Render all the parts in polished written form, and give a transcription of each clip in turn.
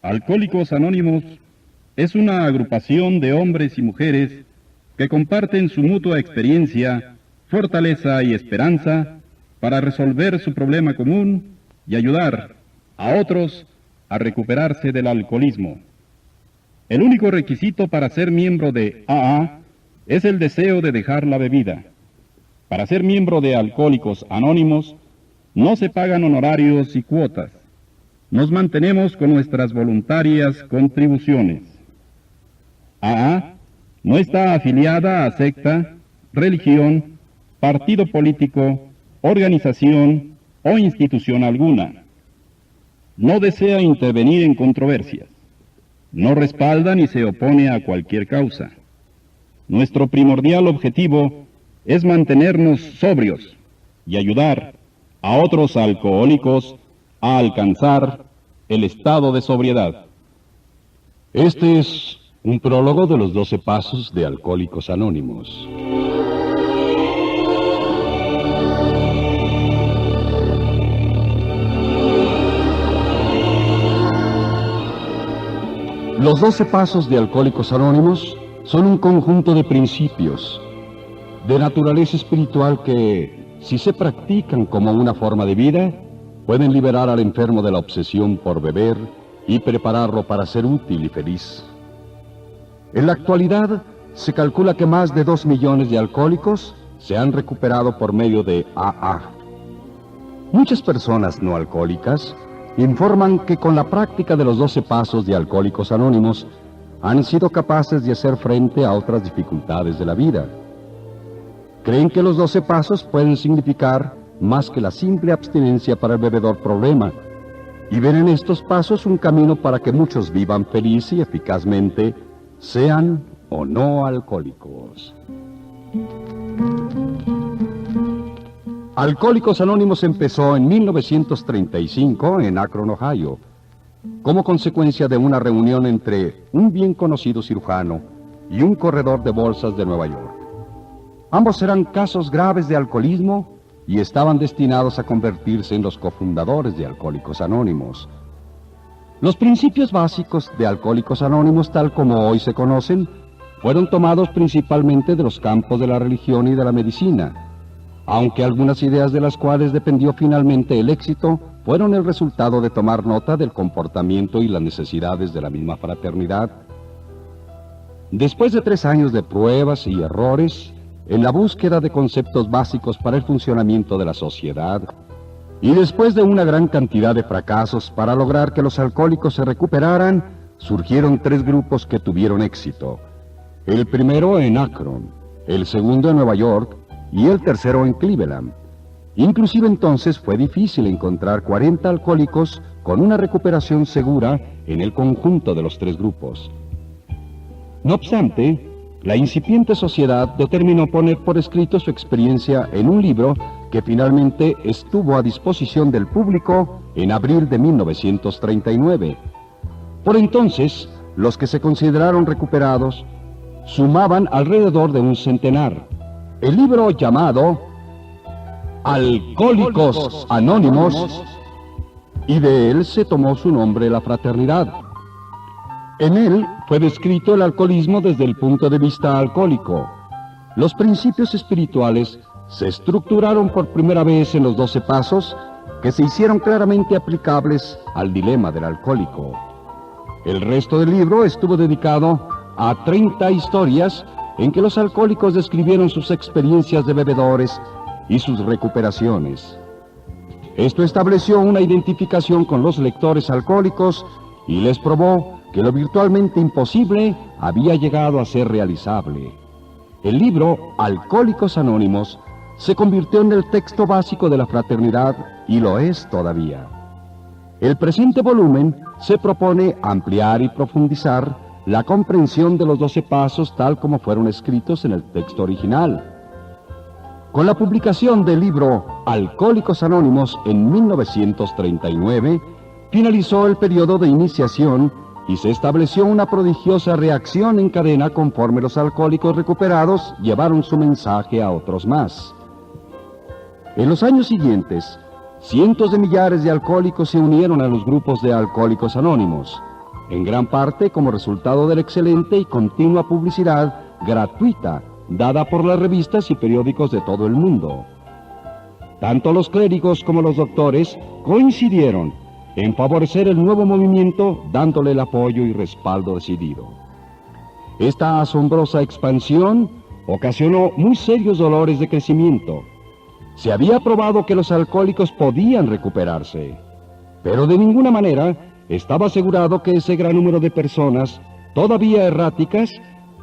Alcohólicos Anónimos es una agrupación de hombres y mujeres que comparten su mutua experiencia, fortaleza y esperanza para resolver su problema común y ayudar a otros a recuperarse del alcoholismo. El único requisito para ser miembro de AA es el deseo de dejar la bebida. Para ser miembro de Alcohólicos Anónimos no se pagan honorarios y cuotas. Nos mantenemos con nuestras voluntarias contribuciones. AA no está afiliada a secta, religión, partido político, organización o institución alguna. No desea intervenir en controversias. No respalda ni se opone a cualquier causa. Nuestro primordial objetivo es mantenernos sobrios y ayudar a otros alcohólicos a alcanzar el estado de sobriedad. Este es un prólogo de los 12 pasos de Alcohólicos Anónimos. Los 12 pasos de Alcohólicos Anónimos son un conjunto de principios de naturaleza espiritual que, si se practican como una forma de vida, pueden liberar al enfermo de la obsesión por beber y prepararlo para ser útil y feliz. En la actualidad, se calcula que más de 2 millones de alcohólicos se han recuperado por medio de AA. Muchas personas no alcohólicas informan que con la práctica de los 12 pasos de Alcohólicos Anónimos han sido capaces de hacer frente a otras dificultades de la vida. Creen que los 12 pasos pueden significar más que la simple abstinencia para el bebedor problema, y ven en estos pasos un camino para que muchos vivan feliz y eficazmente, sean o no alcohólicos. Alcohólicos Anónimos empezó en 1935 en Akron, Ohio, como consecuencia de una reunión entre un bien conocido cirujano y un corredor de bolsas de Nueva York. Ambos eran casos graves de alcoholismo y estaban destinados a convertirse en los cofundadores de Alcohólicos Anónimos. Los principios básicos de Alcohólicos Anónimos, tal como hoy se conocen, fueron tomados principalmente de los campos de la religión y de la medicina, aunque algunas ideas de las cuales dependió finalmente el éxito fueron el resultado de tomar nota del comportamiento y las necesidades de la misma fraternidad. Después de 3 años de pruebas y errores, en la búsqueda de conceptos básicos para el funcionamiento de la sociedad, y después de una gran cantidad de fracasos para lograr que los alcohólicos se recuperaran, surgieron 3 grupos que tuvieron éxito. El primero en Akron, el segundo en Nueva York y el tercero en Cleveland. Inclusive entonces fue difícil encontrar 40 alcohólicos con una recuperación segura en el conjunto de los 3 grupos. No obstante, la incipiente sociedad determinó poner por escrito su experiencia en un libro que finalmente estuvo a disposición del público en abril de 1939. Por entonces, los que se consideraron recuperados sumaban alrededor de un centenar. El libro llamado Alcohólicos Anónimos, y de él se tomó su nombre la fraternidad. En él fue descrito el alcoholismo desde el punto de vista alcohólico. Los principios espirituales se estructuraron por primera vez en los 12 pasos que se hicieron claramente aplicables al dilema del alcohólico. El resto del libro estuvo dedicado a 30 historias en que los alcohólicos describieron sus experiencias de bebedores y sus recuperaciones. Esto estableció una identificación con los lectores alcohólicos y les probó que lo virtualmente imposible había llegado a ser realizable. El libro Alcohólicos Anónimos se convirtió en el texto básico de la fraternidad y lo es todavía. El presente volumen se propone ampliar y profundizar la comprensión de los 12 pasos tal como fueron escritos en el texto original. Con la publicación del libro Alcohólicos Anónimos en 1939, finalizó el periodo de iniciación y se estableció una prodigiosa reacción en cadena conforme los alcohólicos recuperados llevaron su mensaje a otros más. En los años siguientes, cientos de millares de alcohólicos se unieron a los grupos de Alcohólicos Anónimos. en gran parte como resultado de la excelente y continua publicidad gratuita dada por las revistas y periódicos de todo el mundo. Tanto los clérigos como los doctores coincidieron en favorecer el nuevo movimiento, dándole el apoyo y respaldo decidido. Esta asombrosa expansión ocasionó muy serios dolores de crecimiento. Se había probado que los alcohólicos podían recuperarse, pero de ninguna manera estaba asegurado que ese gran número de personas, todavía erráticas,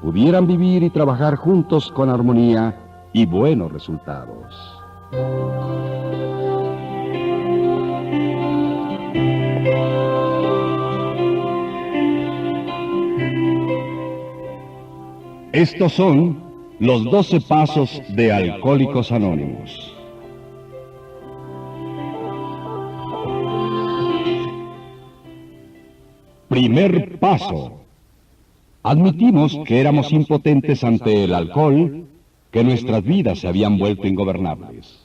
pudieran vivir y trabajar juntos con armonía y buenos resultados. Estos son los 12 pasos de Alcohólicos Anónimos. Primer paso. Admitimos que éramos impotentes ante el alcohol, que nuestras vidas se habían vuelto ingobernables.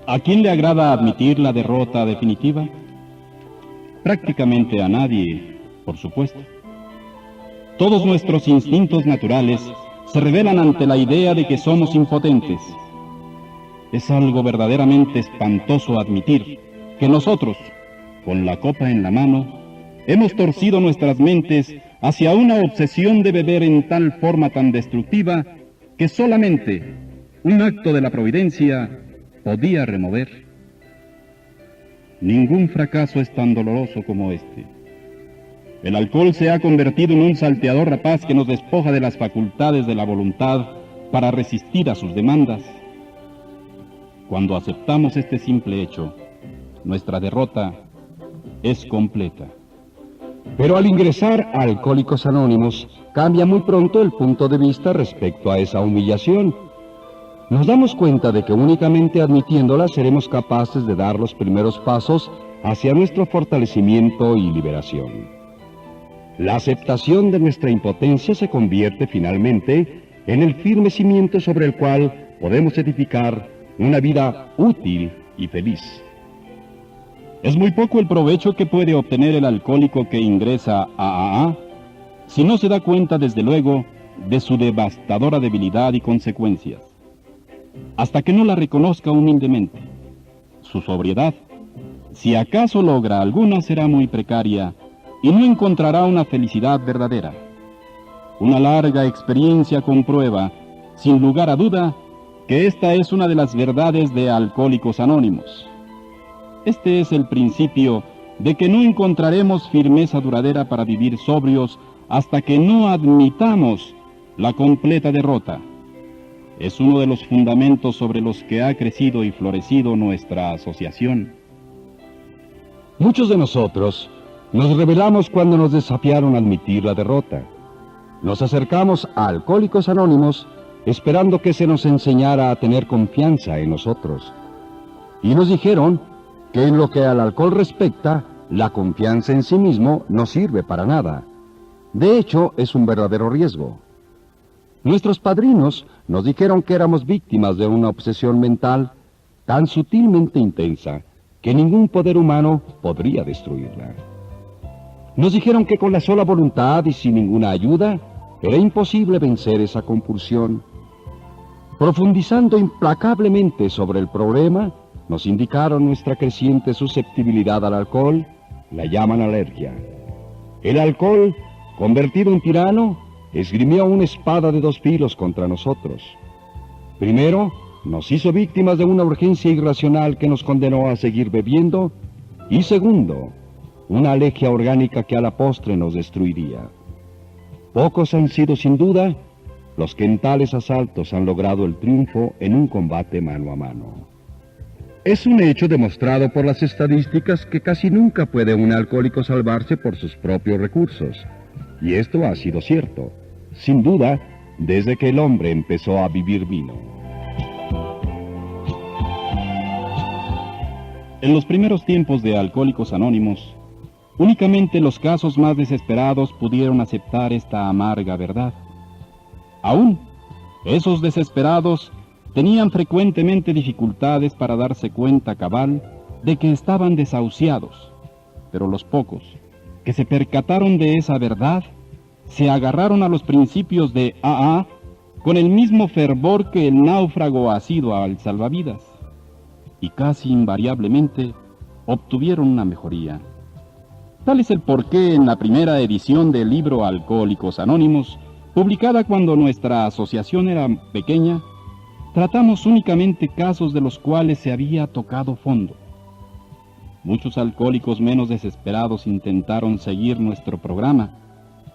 ¿A quién le agrada admitir la derrota definitiva? Prácticamente a nadie, por supuesto. Todos nuestros instintos naturales se rebelan ante la idea de que somos impotentes. Es algo verdaderamente espantoso admitir que nosotros, con la copa en la mano, hemos torcido nuestras mentes hacia una obsesión de beber en tal forma tan destructiva que solamente un acto de la providencia podía remover. Ningún fracaso es tan doloroso como este. El alcohol se ha convertido en un salteador rapaz que nos despoja de las facultades de la voluntad para resistir a sus demandas. Cuando aceptamos este simple hecho, nuestra derrota es completa. Pero al ingresar a Alcohólicos Anónimos, cambia muy pronto el punto de vista respecto a esa humillación. Nos damos cuenta de que únicamente admitiéndola seremos capaces de dar los primeros pasos hacia nuestro fortalecimiento y liberación. La aceptación de nuestra impotencia se convierte finalmente en el firme cimiento sobre el cual podemos edificar una vida útil y feliz. Es muy poco el provecho que puede obtener el alcohólico que ingresa a AA si no se da cuenta, desde luego, de su devastadora debilidad y consecuencias. Hasta que no la reconozca humildemente. Su sobriedad, si acaso logra alguna, será muy precaria y no encontrará una felicidad verdadera. Una larga experiencia comprueba, sin lugar a duda, que esta es una de las verdades de Alcohólicos Anónimos. Este es el principio de que no encontraremos firmeza duradera para vivir sobrios hasta que no admitamos la completa derrota. Es uno de los fundamentos sobre los que ha crecido y florecido nuestra asociación. Muchos de nosotros nos rebelamos cuando nos desafiaron a admitir la derrota. Nos acercamos a Alcohólicos Anónimos esperando que se nos enseñara a tener confianza en nosotros. Y nos dijeron que en lo que al alcohol respecta, la confianza en sí mismo no sirve para nada. De hecho, es un verdadero riesgo. Nuestros padrinos nos dijeron que éramos víctimas de una obsesión mental tan sutilmente intensa que ningún poder humano podría destruirla. Nos dijeron que con la sola voluntad y sin ninguna ayuda era imposible vencer esa compulsión. Profundizando implacablemente sobre el problema, nos indicaron nuestra creciente susceptibilidad al alcohol, la llaman alergia. El alcohol, convertido en tirano, esgrimió una espada de dos filos contra nosotros. Primero, nos hizo víctimas de una urgencia irracional que nos condenó a seguir bebiendo, y segundo, una alergia orgánica que a la postre nos destruiría. Pocos han sido sin duda los que en tales asaltos han logrado el triunfo en un combate mano a mano. Es un hecho demostrado por las estadísticas que casi nunca puede un alcohólico salvarse por sus propios recursos. Y esto ha sido cierto, sin duda, desde que el hombre empezó a vivir vino. En los primeros tiempos de Alcohólicos Anónimos, únicamente los casos más desesperados pudieron aceptar esta amarga verdad. Aún, esos desesperados tenían frecuentemente dificultades para darse cuenta cabal de que estaban desahuciados, pero los pocos que se percataron de esa verdad se agarraron a los principios de AA con el mismo fervor que el náufrago asiduo al salvavidas, y casi invariablemente obtuvieron una mejoría. Tal es el porqué en la primera edición del libro Alcohólicos Anónimos, publicada cuando nuestra asociación era pequeña, tratamos únicamente casos de los cuales se había tocado fondo. Muchos alcohólicos menos desesperados intentaron seguir nuestro programa,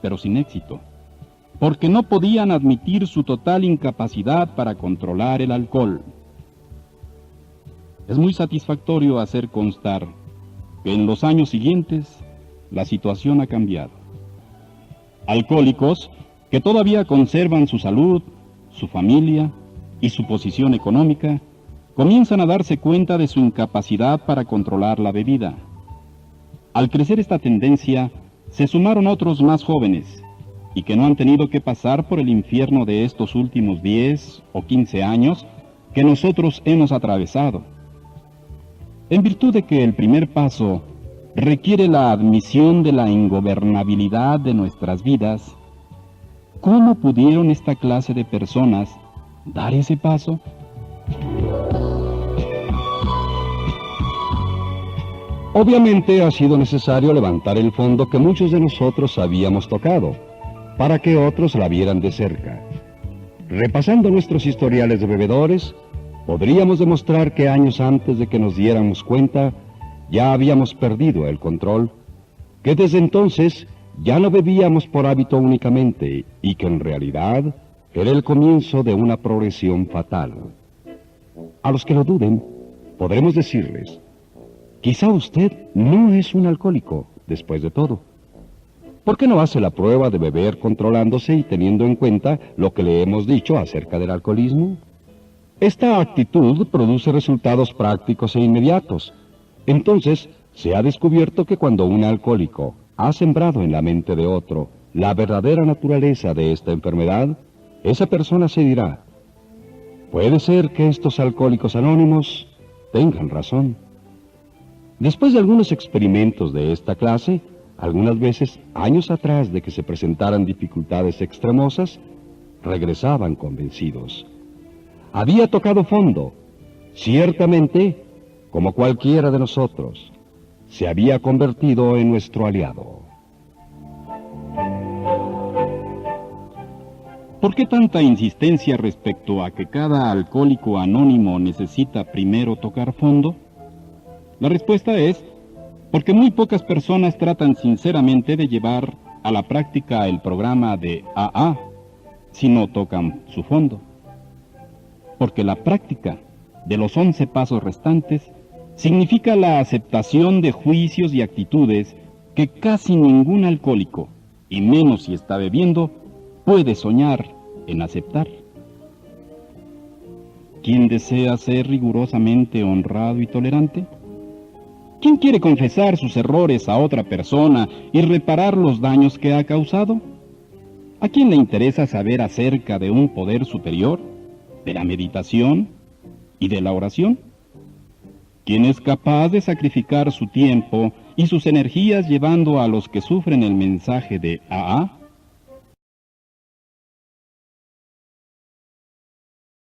pero sin éxito, porque no podían admitir su total incapacidad para controlar el alcohol. Es muy satisfactorio hacer constar que en los años siguientes la situación ha cambiado. Alcohólicos que todavía conservan su salud, su familia y su posición económica, comienzan a darse cuenta de su incapacidad para controlar la bebida. Al crecer esta tendencia, se sumaron otros más jóvenes, y que no han tenido que pasar por el infierno de estos últimos 10 o 15 años que nosotros hemos atravesado. En virtud de que el primer paso requiere la admisión de la ingobernabilidad de nuestras vidas, ¿cómo pudieron esta clase de personas dar ese paso? Obviamente ha sido necesario levantar el fondo que muchos de nosotros habíamos tocado, para que otros la vieran de cerca. Repasando nuestros historiales de bebedores, podríamos demostrar que años antes de que nos diéramos cuenta, ya habíamos perdido el control, que desde entonces ya no bebíamos por hábito únicamente, y que en realidad era el comienzo de una progresión fatal. A los que lo duden, podremos decirles: quizá usted no es un alcohólico, después de todo. ¿Por qué no hace la prueba de beber controlándose y teniendo en cuenta lo que le hemos dicho acerca del alcoholismo? Esta actitud produce resultados prácticos e inmediatos. Entonces, se ha descubierto que cuando un alcohólico ha sembrado en la mente de otro la verdadera naturaleza de esta enfermedad, esa persona se dirá: puede ser que estos alcohólicos anónimos tengan razón. Después de algunos experimentos de esta clase, algunas veces, años atrás de que se presentaran dificultades extremosas, regresaban convencidos. Había tocado fondo, ciertamente, como cualquiera de nosotros, se había convertido en nuestro aliado. ¿Por qué tanta insistencia respecto a que cada alcohólico anónimo necesita primero tocar fondo? La respuesta es porque muy pocas personas tratan sinceramente de llevar a la práctica el programa de AA si no tocan su fondo. Porque la práctica de los 11 pasos restantes significa la aceptación de juicios y actitudes que casi ningún alcohólico, y menos si está bebiendo, puede soñar en aceptar. ¿Quién desea ser rigurosamente honrado y tolerante? ¿Quién quiere confesar sus errores a otra persona y reparar los daños que ha causado? ¿A quién le interesa saber acerca de un poder superior, de la meditación y de la oración? ¿Quién es capaz de sacrificar su tiempo y sus energías llevando a los que sufren el mensaje de AA?